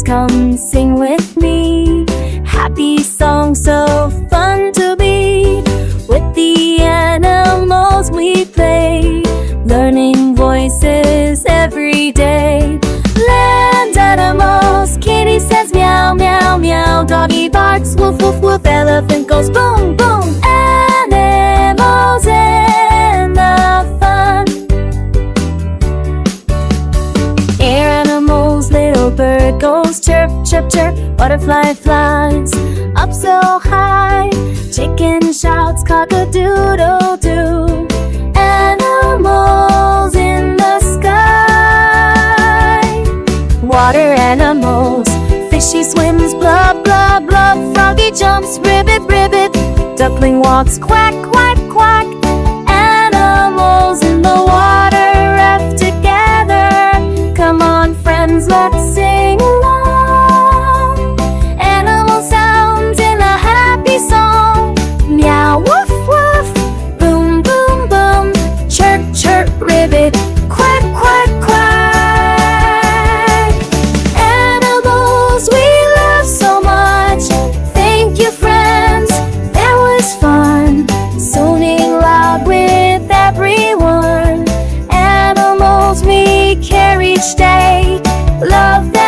animals, come sing with me. Happy song, so fun to be. With the animals we play, learning voices every day. Land animals, kitty says meow, meow, meow. Doggy barks, woof, woof, woof. Elephant goes boom, boom. Animals and the fun. Air animals, little bird goes chirp, chirp, chirp. Butterfly flies up so high. Chicken shouts cock-a-doodle-doo. Animals in the sky. Water animals, fishy swims, blub, blub, blub. Froggy jumps, ribbit, ribbit. Duckling walks, quack, quack, quack. Animals in the water raft together. Come on, friends, let's sing along. Animal sounds in a happy song. Meow, woof, woof. Boom, boom, boom. Chirp, chirp, ribbit. Quack, quack, quack. Animals we love so much. Thank you, friends, that was fun. Singing loud with everyone. Animals we care each day. Love them.